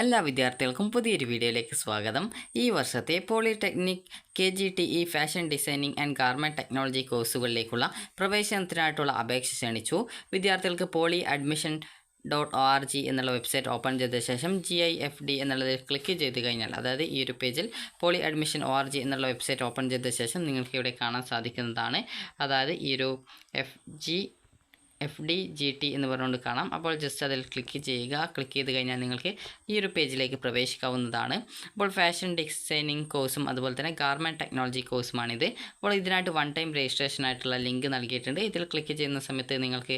എല്ലാ വിദ്യാർത്ഥികൾക്കും പുതിയൊരു വീഡിയോയിലേക്ക് സ്വാഗതം. ഈ വർഷത്തെ polytechnic KGTE fashion designing and garment technology കോഴ്സുകളിലേക്കുള്ള പ്രവേശനത്തിനായിട്ടുള്ള അപേക്ഷ ക്ഷണിച്ചു. വിദ്യാർത്ഥികൾക്ക് poly.admission.org എന്നുള്ള വെബ്സൈറ്റ് ഓപ്പൺ ചെയ്ത ശേഷം GIFD എന്നുള്ളതിൽ ക്ലിക്ക് ചെയ്ത് കഴിഞ്ഞാൽ, അതായത് ഈ ഒരു പേജിൽ poly.admission.org എന്നുള്ള വെബ്സൈറ്റ് ഓപ്പൺ ചെയ്ത ശേഷം നിങ്ങൾക്ക് ഇവിടെ കാണാൻ സാധിക്കുന്നതാണ്. അതായത് ഈ ഒരു FDGT എന്ന് പറഞ്ഞുകൊണ്ട് കാണാം. അപ്പോൾ ജസ്റ്റ് അതിൽ ക്ലിക്ക് ചെയ്യുക. ക്ലിക്ക് ചെയ്ത് കഴിഞ്ഞാൽ നിങ്ങൾക്ക് ഈ ഒരു പേജിലേക്ക് പ്രവേശിക്കാവുന്നതാണ്. അപ്പോൾ ഫാഷൻ ഡിസൈനിങ് കോഴ്സും അതുപോലെ തന്നെ ഗാർമെൻറ്റ് ടെക്നോളജി കോഴ്സുമാണിത്. അപ്പോൾ ഇതിനായിട്ട് വൺ ടൈം രജിസ്ട്രേഷൻ ആയിട്ടുള്ള ലിങ്ക് നൽകിയിട്ടുണ്ട്. ഇതിൽ ക്ലിക്ക് ചെയ്യുന്ന സമയത്ത് നിങ്ങൾക്ക്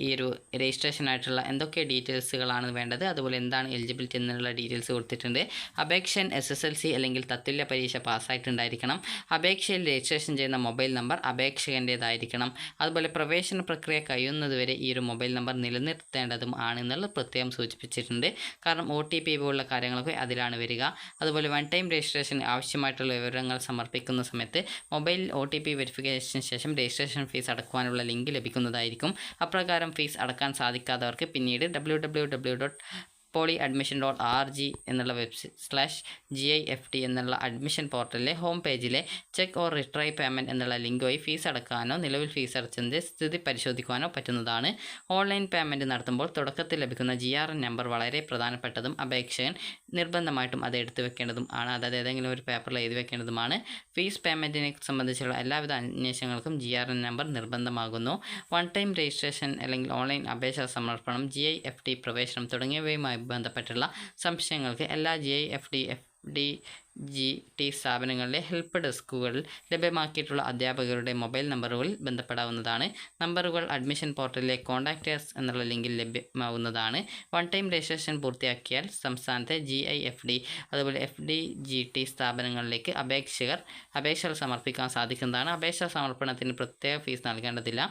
ഈ ഒരു രജിസ്ട്രേഷൻ ആയിട്ടുള്ള എന്തൊക്കെ ഡീറ്റെയിൽസുകളാണ് വേണ്ടത്, അതുപോലെ എന്താണ് എലിജിബിലിറ്റി എന്നുള്ള ഡീറ്റെയിൽസ് കൊടുത്തിട്ടുണ്ട്. അപേക്ഷൻ SSLC അല്ലെങ്കിൽ തത്തുല്യ പരീക്ഷ പാസ്സായിട്ടുണ്ടായിരിക്കണം. അപേക്ഷയിൽ രജിസ്ട്രേഷൻ ചെയ്യുന്ന മൊബൈൽ നമ്പർ അപേക്ഷകൻ്റേതായിരിക്കണം. അതുപോലെ പ്രവേശന പ്രക്രിയ കഴിയുന്നതുവരെ ഈ ഒരു മൊബൈൽ നമ്പർ നിലനിർത്തേണ്ടതും ആണെന്നുള്ളത് പ്രത്യേകം സൂചിപ്പിച്ചിട്ടുണ്ട്. കാരണം OTP പോലുള്ള കാര്യങ്ങളൊക്കെ അതിലാണ് വരിക. അതുപോലെ വൺ ടൈം രജിസ്ട്രേഷൻ ആവശ്യമായിട്ടുള്ള വിവരങ്ങൾ സമർപ്പിക്കുന്ന സമയത്ത് മൊബൈൽ OTP വെരിഫിക്കേഷന് ശേഷം രജിസ്ട്രേഷൻ ഫീസ് അടക്കുവാനുള്ള ലിങ്ക് ലഭിക്കുന്നതായിരിക്കും. അപ്രകാരം ഫീസ് അടക്കാൻ സാധിക്കാത്തവർക്ക് പിന്നീട് www.polyadmission.org എന്നുള്ള /GIFT എന്നുള്ള അഡ്മിഷൻ പോർട്ടലിലെ ഹോം പേജിലെ ചെക്ക് ഓർ റിട്രൈ പേയ്മെൻറ്റ് എന്നുള്ള ലിങ്ക് വഴി ഫീസ് അടക്കാനോ നിലവിൽ ഫീസ് അടച്ചതിൻ്റെ സ്ഥിതി പരിശോധിക്കുവാനോ പറ്റുന്നതാണ്. ഓൺലൈൻ പേയ്മെൻറ്റ് നടത്തുമ്പോൾ തുടക്കത്തിൽ ലഭിക്കുന്ന GRN നമ്പർ വളരെ പ്രധാനപ്പെട്ടതും അപേക്ഷകൻ നിർബന്ധമായിട്ടും അത് എടുത്തു വെക്കേണ്ടതും ആണ്. അതായത് ഏതെങ്കിലും ഒരു പേപ്പറിൽ എഴുതി വെക്കേണ്ടതുമാണ്. ഫീസ് പേയ്മെൻറ്റിനെ സംബന്ധിച്ചുള്ള എല്ലാവിധ അന്വേഷണങ്ങൾക്കും GRN നമ്പർ നിർബന്ധമാകുന്നു. വൺ ടൈം രജിസ്ട്രേഷൻ അല്ലെങ്കിൽ ഓൺലൈൻ അപേക്ഷ സമർപ്പണം, GIFT പ്രവേശനം തുടങ്ങിയവയുമായി ബന്ധപ്പെട്ടുള്ള സംശയങ്ങൾക്ക് എല്ലാ FDGT സ്ഥാപനങ്ങളിലെ ഹെൽപ്പ് ഡെസ്കുകളിൽ ലഭ്യമാക്കിയിട്ടുള്ള അധ്യാപകരുടെ മൊബൈൽ നമ്പറുകളിൽ ബന്ധപ്പെടാവുന്നതാണ്. നമ്പറുകൾ അഡ്മിഷൻ പോർട്ടലിലെ കോൺടാക്റ്റേഴ്സ് എന്നുള്ള ലിങ്കിൽ ലഭ്യമാവുന്നതാണ്. വൺ ടൈം രജിസ്ട്രേഷൻ പൂർത്തിയാക്കിയാൽ സംസ്ഥാനത്തെ GIFD അതുപോലെ FDGT സ്ഥാപനങ്ങളിലേക്ക് അപേക്ഷകൾ സമർപ്പിക്കാൻ സാധിക്കുന്നതാണ്. അപേക്ഷാ സമർപ്പണത്തിന് പ്രത്യേക ഫീസ് നൽകേണ്ടതില്ല.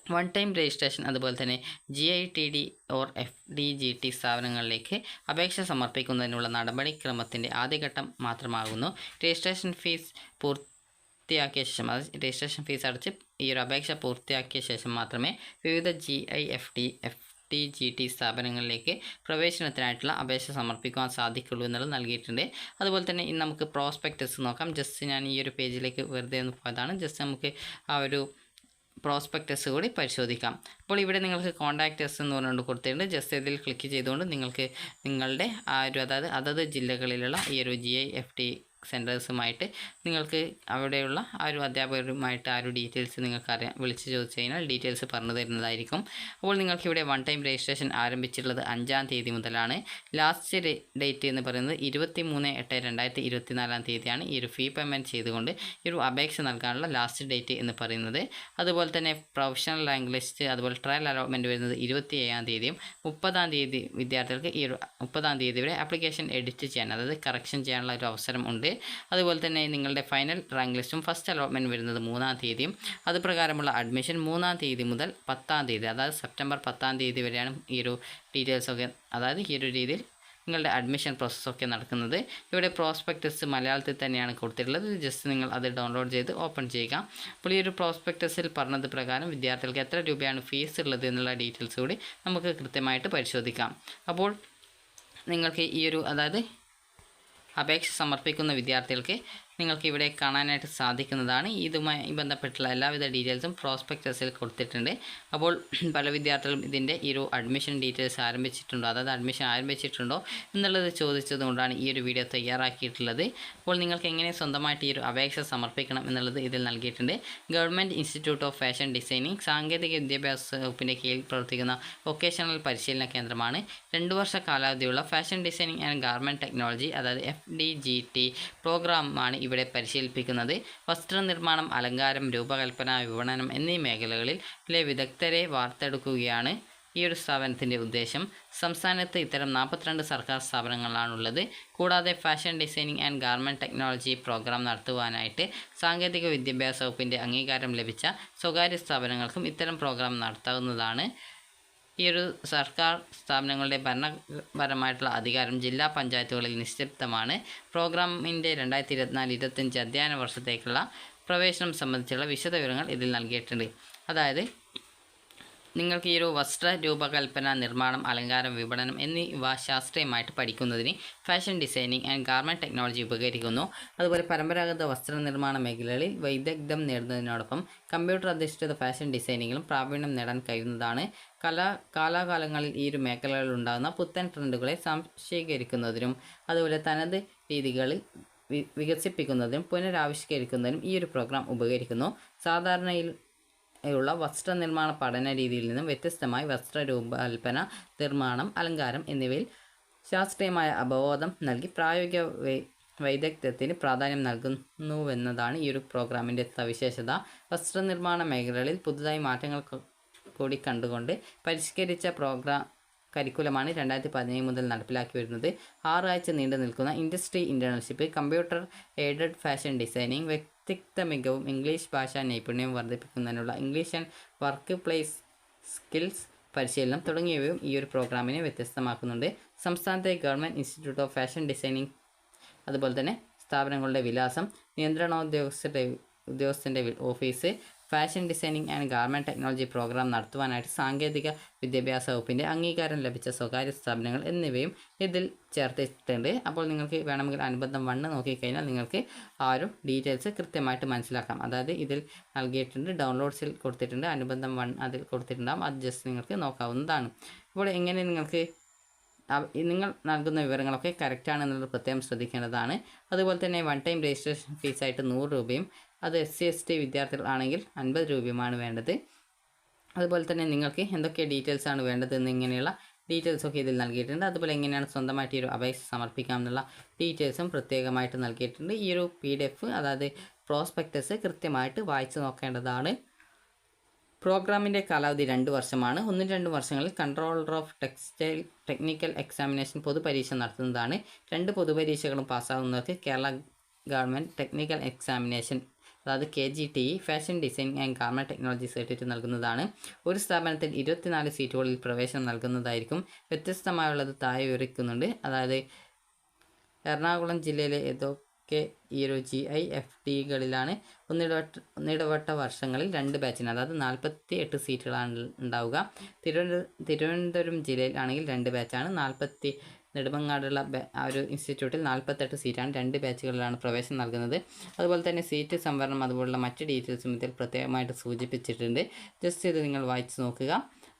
വൺ ടൈം രജിസ്ട്രേഷൻ അതുപോലെ തന്നെ GITD ഓർ FDGT സ്ഥാപനങ്ങളിലേക്ക് അപേക്ഷ സമർപ്പിക്കുന്നതിനുള്ള നടപടിക്രമത്തിൻ്റെ ആദ്യഘട്ടം മാത്രമാകുന്നു. രജിസ്ട്രേഷൻ ഫീസ് പൂർത്തിയാക്കിയ ശേഷം, അത് രജിസ്ട്രേഷൻ ഫീസ് അടച്ച് ഈ ഒരു അപേക്ഷ പൂർത്തിയാക്കിയ ശേഷം മാത്രമേ വിവിധ GIFD FDGT സ്ഥാപനങ്ങളിലേക്ക് പ്രവേശനത്തിനായിട്ടുള്ള അപേക്ഷ സമർപ്പിക്കുവാൻ സാധിക്കുള്ളൂ എന്നുള്ളത് നൽകിയിട്ടുണ്ട്. അതുപോലെ തന്നെ ഇന്ന് നമുക്ക് പ്രോസ്പെക്ടസ് നോക്കാം. ജസ്റ്റ് ഞാൻ ഈ ഒരു പേജിലേക്ക് വെറുതെ ഒന്ന് പോയതാണ്. ജസ്റ്റ് നമുക്ക് ആ ഒരു പ്രോസ്പെക്ടസ് കൂടി പരിശോധിക്കാം. അപ്പോൾ ഇവിടെ നിങ്ങൾക്ക് കോൺടാക്റ്റേഴ്സ് എന്ന് പറഞ്ഞുകൊണ്ട് കൊടുത്തിട്ടുണ്ട്. ജസ്റ്റ് ഇതിൽ ക്ലിക്ക് ചെയ്തുകൊണ്ട് നിങ്ങൾക്ക് നിങ്ങളുടെ ആ ഒരു അതത് ജില്ലകളിലുള്ള ഈ ഒരു GIFT സെൻറ്റേഴ്സുമായിട്ട് നിങ്ങൾക്ക് അവിടെയുള്ള ആ ഒരു അധ്യാപകരുമായിട്ട് ആ ഒരു ഡീറ്റെയിൽസ് നിങ്ങൾക്ക് വിളിച്ച് ചോദിച്ചു കഴിഞ്ഞാൽ ഡീറ്റെയിൽസ് പറഞ്ഞു തരുന്നതായിരിക്കും. അപ്പോൾ നിങ്ങൾക്കിവിടെ വൺ ടൈം രജിസ്ട്രേഷൻ ആരംഭിച്ചിട്ടുള്ളത് 5-ാം തീയതി മുതലാണ്. ലാസ്റ്റ് ഡേറ്റ് എന്ന് പറയുന്നത് 23/8/2024 തീയതിയാണ്. ഈ ഒരു ഫീ പേയ്മെൻറ്റ് ചെയ്തുകൊണ്ട് ഈ ഒരു അപേക്ഷ നൽകാനുള്ള ലാസ്റ്റ് ഡേറ്റ് എന്ന് പറയുന്നത്. അതുപോലെ തന്നെ പ്രൊഫഷണൽ റാങ്ക് ലിസ്റ്റ് അതുപോലെ ട്രയൽ അലോട്ട്മെൻറ്റ് വരുന്നത് 27-ാം തീയതിയും 30-ാം തീയതി വിദ്യാർത്ഥികൾക്ക് ഈ ഒരു 30-ാം തീയതി വരെ ആപ്ലിക്കേഷൻ എഡിറ്റ് ചെയ്യാൻ, അതായത് കറക്ഷൻ ചെയ്യാനുള്ള ഒരു അവസരം ഉണ്ട്. അതുപോലെ തന്നെ നിങ്ങളുടെ ഫൈനൽ റാങ്ക് ലിസ്റ്റും ഫസ്റ്റ് അലോട്ട്മെൻറ്റ് വരുന്നത് 3-ാം തീയതിയും അതുപ്രകാരമുള്ള അഡ്മിഷൻ 3-ാം തീയതി മുതൽ 10-ാം തീയതി, അതായത് സെപ്റ്റംബർ 10-ാം തീയതി വരെയാണ് ഈ ഒരു ഡീറ്റെയിൽസൊക്കെ, അതായത് ഈ ഒരു രീതിയിൽ നിങ്ങളുടെ അഡ്മിഷൻ പ്രോസസ്സൊക്കെ നടക്കുന്നത്. ഇവിടെ പ്രോസ്പെക്ടസ് മലയാളത്തിൽ തന്നെയാണ് കൊടുത്തിട്ടുള്ളത്. ജസ്റ്റ് നിങ്ങൾ അത് ഡൗൺലോഡ് ചെയ്ത് ഓപ്പൺ ചെയ്യുക. അപ്പോൾ ഈ ഒരു പ്രോസ്പെക്ടസിൽ പറഞ്ഞത് പ്രകാരം വിദ്യാർത്ഥികൾക്ക് എത്ര രൂപയാണ് ഫീസ് ഉള്ളത് എന്നുള്ള ഡീറ്റെയിൽസ് കൂടി നമുക്ക് കൃത്യമായിട്ട് പരിശോധിക്കാം. അപ്പോൾ നിങ്ങൾക്ക് ഈ ഒരു അപേക്ഷ സമർപ്പിക്കുന്ന വിദ്യാർത്ഥികൾക്ക് നിങ്ങൾക്ക് ഇവിടെ കാണാനായിട്ട് സാധിക്കുന്നതാണ്. ഇതുമായി ബന്ധപ്പെട്ടുള്ള എല്ലാവിധ ഡീറ്റെയിൽസും പ്രോസ്പെക്ടസിൽ കൊടുത്തിട്ടുണ്ട്. അപ്പോൾ പല വിദ്യാർത്ഥികളും ഇതിൻ്റെ ഈ ഒരു അഡ്മിഷൻ ഡീറ്റെയിൽസ് ആരംഭിച്ചിട്ടുണ്ടോ, അതായത് അഡ്മിഷൻ ആരംഭിച്ചിട്ടുണ്ടോ എന്നുള്ളത് ചോദിച്ചതുകൊണ്ടാണ് ഈ ഒരു വീഡിയോ തയ്യാറാക്കിയിട്ടുള്ളത്. അപ്പോൾ നിങ്ങൾക്ക് എങ്ങനെ സ്വന്തമായിട്ട് ഈ ഒരു അപേക്ഷ സമർപ്പിക്കണം എന്നുള്ളത് ഇതിൽ നൽകിയിട്ടുണ്ട്. Government institute of fashion designing സാങ്കേതിക വിദ്യാഭ്യാസ വകുപ്പിൻ്റെ കീഴിൽ പ്രവർത്തിക്കുന്ന വൊക്കേഷണൽ പരിശീലന കേന്ദ്രമാണ്. 2 വർഷ കാലാവധിയുള്ള fashion designing and garment technology അതായത് FDGT പ്രോഗ്രാമാണ് ഇവിടെ പരിശീലിപ്പിക്കുന്നത്. വസ്ത്രനിർമ്മാണം, അലങ്കാരം, രൂപകൽപ്പന, വിപണനം എന്നീ മേഖലകളിലെ വിദഗ്ധരെ വാർത്തെടുക്കുകയാണ് ഈ ഒരു സ്ഥാപനത്തിൻ്റെ ഉദ്ദേശം. സംസ്ഥാനത്ത് ഇത്തരം 42 സർക്കാർ സ്ഥാപനങ്ങളാണുള്ളത്. കൂടാതെ fashion designing and garment technology programme നടത്തുവാനായിട്ട് സാങ്കേതിക വിദ്യാഭ്യാസ വകുപ്പിൻ്റെ അംഗീകാരം ലഭിച്ച സ്വകാര്യ സ്ഥാപനങ്ങൾക്കും ഇത്തരം പ്രോഗ്രാം നടത്താവുന്നതാണ്. ഈ ഒരു സർക്കാർ സ്ഥാപനങ്ങളുടെ ഭരണപരമായിട്ടുള്ള അധികാരം ജില്ലാ പഞ്ചായത്തുകളിൽ നിക്ഷിപ്തമാണ്. പ്രോഗ്രാമിൻ്റെ 2024-25 അധ്യയന വർഷത്തേക്കുള്ള പ്രവേശനം സംബന്ധിച്ചുള്ള വിശദവിവരങ്ങൾ ഇതിൽ നൽകിയിട്ടുണ്ട്. അതായത് നിങ്ങൾക്ക് ഈ ഒരു വസ്ത്ര രൂപകൽപ്പന, നിർമ്മാണം, അലങ്കാരം, വിപണനം എന്നിവ ശാസ്ത്രീയമായിട്ട് പഠിക്കുന്നതിന് fashion designing and garment technology ഉപകരിക്കുന്നു. അതുപോലെ പരമ്പരാഗത വസ്ത്രനിർമ്മാണ മേഖലകളിൽ വൈദഗ്ധ്യം നേടുന്നതിനോടൊപ്പം കമ്പ്യൂട്ടർ അധിഷ്ഠിത ഫാഷൻ ഡിസൈനിങ്ങിലും പ്രാവീണ്യം നേടാൻ കഴിയുന്നതാണ്. കാലാകാലങ്ങളിൽ ഈ ഒരു മേഖലകളിൽ ഉണ്ടാകുന്ന പുത്തൻ ട്രെൻഡുകളെ സ്വാംശീകരിക്കുന്നതിനും അതുപോലെ തനത് രീതികളിൽ വികസിപ്പിക്കുന്നതിനും പുനരാവിഷ്കരിക്കുന്നതിനും ഈ ഒരു പ്രോഗ്രാം ഉപകരിക്കുന്നു. സാധാരണയിൽ യുള്ള വസ്ത്രനിർമ്മാണ പഠന രീതിയിൽ നിന്നും വ്യത്യസ്തമായി വസ്ത്രരൂപകൽപ്പന, നിർമ്മാണം, അലങ്കാരം എന്നിവയിൽ ശാസ്ത്രീയമായ അവബോധം നൽകി പ്രായോഗിക വൈദഗ്ധ്യത്തിന് പ്രാധാന്യം നൽകുന്നുവെന്നതാണ് ഈ ഒരു പ്രോഗ്രാമിൻ്റെ സവിശേഷത. വസ്ത്രനിർമ്മാണ മേഖലകളിൽ പുതുതായി മാറ്റങ്ങൾ കൂടി കണ്ടുകൊണ്ട് പരിഷ്കരിച്ച കരിക്കുലമാണ് 2017 മുതൽ നടപ്പിലാക്കി വരുന്നത്. 6 ആഴ്ച നീണ്ടു നിൽക്കുന്ന industry internship, computer aided fashion designing, വ്യക്തിത്വ മികവും ഇംഗ്ലീഷ് ഭാഷാ നൈപുണ്യവും വർദ്ധിപ്പിക്കുന്നതിനുള്ള English and workplace skills പരിശീലനം തുടങ്ങിയവയും ഈ ഒരു പ്രോഗ്രാമിനെ വ്യത്യസ്തമാക്കുന്നുണ്ട്. സംസ്ഥാനത്തെ government institute of fashion designing അതുപോലെ തന്നെ സ്ഥാപനങ്ങളുടെ വിലാസം, ഉദ്യോഗസ്ഥൻ്റെ office, fashion designing and garment technology programme നടത്തുവാനായിട്ട് സാങ്കേതിക വിദ്യാഭ്യാസ വകുപ്പിൻ്റെ അംഗീകാരം ലഭിച്ച സ്വകാര്യ സ്ഥാപനങ്ങൾ എന്നിവയും ഇതിൽ ചേർത്തിട്ടുണ്ട്. അപ്പോൾ നിങ്ങൾക്ക് വേണമെങ്കിൽ അനുബന്ധം 1 നോക്കിക്കഴിഞ്ഞാൽ നിങ്ങൾക്ക് ആ ഒരു ഡീറ്റെയിൽസ് കൃത്യമായിട്ട് മനസ്സിലാക്കാം. അതായത് ഇതിൽ നൽകിയിട്ടുണ്ട്, ഡൗൺലോഡ്സിൽ കൊടുത്തിട്ടുണ്ട്, അനുബന്ധം 1 അതിൽ കൊടുത്തിട്ടുണ്ടാകും. അത് ജസ്റ്റ് നിങ്ങൾക്ക് നോക്കാവുന്നതാണ്. അപ്പോൾ എങ്ങനെ നിങ്ങൾക്ക് നിങ്ങൾ നൽകുന്ന വിവരങ്ങളൊക്കെ കറക്റ്റാണെന്നുള്ളത് പ്രത്യേകം ശ്രദ്ധിക്കേണ്ടതാണ്. അതുപോലെ തന്നെ 1 ടൈം രജിസ്ട്രേഷൻ ഫീസായിട്ട് 100 രൂപയും അത് SC/ST വിദ്യാർത്ഥികളാണെങ്കിൽ 50 രൂപയുമാണ് വേണ്ടത്. അതുപോലെ തന്നെ നിങ്ങൾക്ക് എന്തൊക്കെ ഡീറ്റെയിൽസാണ് വേണ്ടത് എന്നിങ്ങനെയുള്ള ഡീറ്റെയിൽസൊക്കെ ഇതിൽ നൽകിയിട്ടുണ്ട്. അതുപോലെ എങ്ങനെയാണ് സ്വന്തമായിട്ട് ഈ ഒരു അപേക്ഷ സമർപ്പിക്കാം എന്നുള്ള ഡീറ്റെയിൽസും പ്രത്യേകമായിട്ട് നൽകിയിട്ടുണ്ട്. ഈ ഒരു PDF അതായത് പ്രോസ്പെക്ടസ് കൃത്യമായിട്ട് വായിച്ച് നോക്കേണ്ടതാണ്. പ്രോഗ്രാമിൻ്റെ കാലാവധി 2 വർഷമാണ്. 1-2 വർഷങ്ങളിൽ controller of textile technical examination പൊതുപരീക്ഷ നടത്തുന്നതാണ്. 2 പൊതുപരീക്ഷകളും പാസ്സാകുന്നവർക്ക് കേരള ഗവൺമെൻറ് ടെക്നിക്കൽ എക്സാമിനേഷൻ അതായത് KGTE fashion designing and garment technology certificate നൽകുന്നതാണ്. ഒരു സ്ഥാപനത്തിൽ 24 സീറ്റുകളിൽ പ്രവേശനം നൽകുന്നതായിരിക്കും. വ്യത്യസ്തമായുള്ളത് താഴെ വിവരിക്കുന്നുണ്ട്. അതായത് എറണാകുളം ജില്ലയിലെ ഏതൊക്കെ ഈ ഒരു GIFTകളിലാണ് ഒന്നിടവട്ട വർഷങ്ങളിൽ 2 ബാച്ചിന് അതായത് 48 സീറ്റുകളാണ് ഉണ്ടാവുക. തിരുവനന്തപുരം ജില്ലയിൽ ആണെങ്കിൽ 2 ബാച്ചാണ്. നെടുമങ്ങാടുള്ള ആ ഒരു ഇൻസ്റ്റിറ്റ്യൂട്ടിൽ 48 സീറ്റാണ്. 2 ബാച്ചുകളിലാണ് പ്രവേശനം നൽകുന്നത്. അതുപോലെ തന്നെ സീറ്റ് സംവരണം അതുപോലുള്ള മറ്റ് ഡീറ്റെയിൽസും ഇതിൽ പ്രത്യേകമായിട്ട് സൂചിപ്പിച്ചിട്ടുണ്ട്. ജസ്റ്റ് ഇത് നിങ്ങൾ വായിച്ച് നോക്കുക.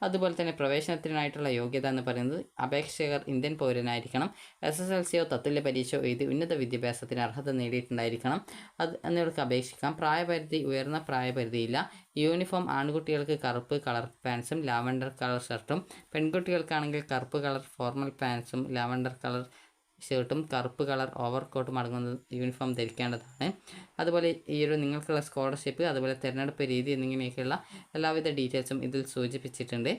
അതുപോലെ തന്നെ പ്രവേശനത്തിനായിട്ടുള്ള യോഗ്യത എന്ന് പറയുന്നത് അപേക്ഷകർ ഇന്ത്യൻ പൗരനായിരിക്കണം. SSLCയോ തത്തുല്യ പരീക്ഷയോ എഴുതി ഉന്നത വിദ്യാഭ്യാസത്തിന് അർഹത നേടിയിട്ടുണ്ടായിരിക്കണം. എന്നിവർക്ക് അപേക്ഷിക്കാം. പ്രായപരിധി ഉയർന്ന പ്രായപരിധിയില്ല. യൂണിഫോം ആൺകുട്ടികൾക്ക് കറുപ്പ് കളർ പാൻസും ലാവൻഡർ കളർ ഷർട്ടും, പെൺകുട്ടികൾക്കാണെങ്കിൽ കറുപ്പ് കളർ ഫോർമൽ പാൻസും ലാവൻഡർ കളർ ഷർട്ടും കറുപ്പ് കളർ ഓവർകോട്ടും അടങ്ങുന്ന യൂണിഫോം ധരിക്കേണ്ടതാണ്. അതുപോലെ ഈ ഒരു നിങ്ങൾക്കുള്ള സ്കോളർഷിപ്പ് അതുപോലെ തിരഞ്ഞെടുപ്പ് രീതി എന്നിങ്ങനെയൊക്കെയുള്ള എല്ലാവിധ ഡീറ്റെയിൽസും ഇതിൽ സൂചിപ്പിച്ചിട്ടുണ്ട്.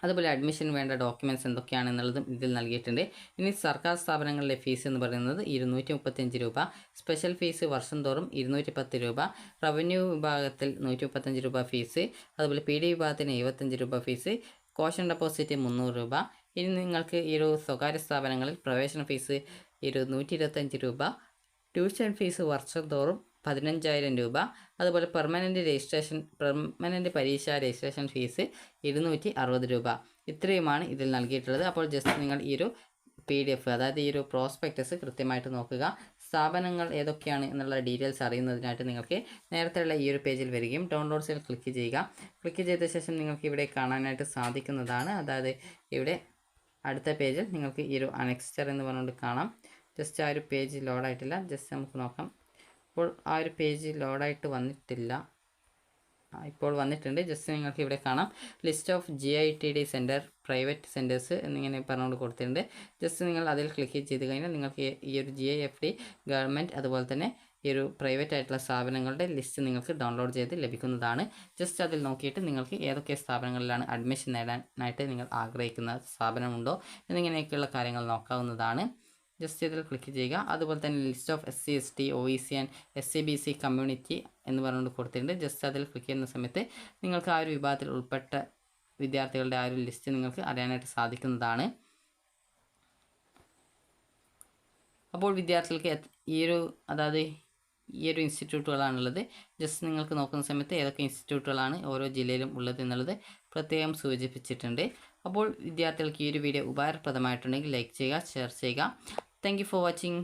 അതുപോലെ അഡ്മിഷന് വേണ്ട ഡോക്യുമെൻറ്റ്സ് എന്തൊക്കെയാണെന്നുള്ളതും ഇതിൽ നൽകിയിട്ടുണ്ട്. ഇനി സർക്കാർ സ്ഥാപനങ്ങളിലെ ഫീസ് എന്ന് പറയുന്നത് 235 രൂപ, സ്പെഷ്യൽ ഫീസ് വർഷം തോറും 210 രൂപ, റവന്യൂ വിഭാഗത്തിൽ 135 രൂപ ഫീസ്, അതുപോലെ PD വിഭാഗത്തിന് 75 രൂപ ഫീസ്, കോഷൻ ഡെപ്പോസിറ്റ് 300 രൂപ. ഇനി നിങ്ങൾക്ക് ഈ ഒരു സ്വകാര്യ സ്ഥാപനങ്ങളിൽ പ്രവേശന ഫീസ് 125 രൂപ, ട്യൂഷൻ ഫീസ് വർഷം തോറും 15,000 രൂപ, അതുപോലെ പെർമനൻറ്റ് പരീക്ഷ രജിസ്ട്രേഷൻ ഫീസ് 260 രൂപ. ഇത്രയുമാണ് ഇതിൽ നൽകിയിട്ടുള്ളത്. അപ്പോൾ ജസ്റ്റ് നിങ്ങൾ ഈ ഒരു PDF അതായത് ഈ ഒരു പ്രോസ്പെക്ടസ് കൃത്യമായിട്ട് നോക്കുക. സ്ഥാപനങ്ങൾ ഏതൊക്കെയാണ് എന്നുള്ള ഡീറ്റെയിൽസ് അറിയുന്നതിനായിട്ട് നിങ്ങൾക്ക് നേരത്തെയുള്ള ഈ ഒരു പേജിൽ വരികയും ഡൗൺലോഡ്സിൽ ക്ലിക്ക് ചെയ്യുക. ക്ലിക്ക് ചെയ്ത ശേഷം നിങ്ങൾക്ക് ഇവിടെ കാണാനായിട്ട് സാധിക്കുന്നതാണ്. അതായത് ഇവിടെ അടുത്ത പേജിൽ നിങ്ങൾക്ക് ഈ ഒരു അനെക്സ്റ്റർ എന്ന് പറഞ്ഞുകൊണ്ട് കാണാം. ജസ്റ്റ് ആ ഒരു പേജ് ലോഡായിട്ടില്ല. ജസ്റ്റ് നമുക്ക് നോക്കാം. ഇപ്പോൾ ആ ഒരു പേജ് ലോഡായിട്ട് വന്നിട്ടില്ല. ഇപ്പോൾ വന്നിട്ടുണ്ട്. ജസ്റ്റ് നിങ്ങൾക്ക് ഇവിടെ കാണാം list of GITD centre private centres എന്നിങ്ങനെ പറഞ്ഞുകൊണ്ട് കൊടുത്തിട്ടുണ്ട്. ജസ്റ്റ് നിങ്ങൾ അതിൽ ക്ലിക്ക് ചെയ്ത് കഴിഞ്ഞാൽ നിങ്ങൾക്ക് ഈ ഒരു GIFT ഗവൺമെൻറ് അതുപോലെ തന്നെ ഈ ഒരു പ്രൈവറ്റ് ആയിട്ടുള്ള സ്ഥാപനങ്ങളുടെ ലിസ്റ്റ് നിങ്ങൾക്ക് ഡൗൺലോഡ് ചെയ്ത് ലഭിക്കുന്നതാണ്. ജസ്റ്റ് അതിൽ നോക്കിയിട്ട് നിങ്ങൾക്ക് ഏതൊക്കെ സ്ഥാപനങ്ങളിലാണ് അഡ്മിഷൻ നേടാനായിട്ട് നിങ്ങൾ ആഗ്രഹിക്കുന്ന സ്ഥാപനമുണ്ടോ എന്നിങ്ങനെയൊക്കെയുള്ള കാര്യങ്ങൾ നോക്കാവുന്നതാണ്. ജസ്റ്റ് ഇതിൽ ക്ലിക്ക് ചെയ്യുക. അതുപോലെ തന്നെ list of SC ST OEC and SCBC community എന്ന് പറഞ്ഞുകൊണ്ട് കൊടുത്തിട്ടുണ്ട്. ജസ്റ്റ് അതിൽ ക്ലിക്ക് ചെയ്യുന്ന സമയത്ത് നിങ്ങൾക്ക് ആ ഒരു വിഭാഗത്തിൽ ഉൾപ്പെട്ട വിദ്യാർത്ഥികളുടെ ആ ഒരു ലിസ്റ്റ് നിങ്ങൾക്ക് അറിയാനായിട്ട് സാധിക്കുന്നതാണ്. അപ്പോൾ വിദ്യാർത്ഥികൾക്ക് അതായത് ഈ ഒരു ഇൻസ്റ്റിറ്റ്യൂട്ടുകളാണുള്ളത്. ജസ്റ്റ് നിങ്ങൾക്ക് നോക്കുന്ന സമയത്ത് ഏതൊക്കെ ഇൻസ്റ്റിറ്റ്യൂട്ടുകളാണ് ഓരോ ജില്ലയിലും ഉള്ളത് എന്നുള്ളത് പ്രത്യേകം സൂചിപ്പിച്ചിട്ടുണ്ട്. അപ്പോൾ വിദ്യാർത്ഥികൾക്ക് ഈ ഒരു വീഡിയോ ഉപകാരപ്രദമായിട്ടുണ്ടെങ്കിൽ ലൈക്ക് ചെയ്യുക, ഷെയർ ചെയ്യുക. Thank you for watching.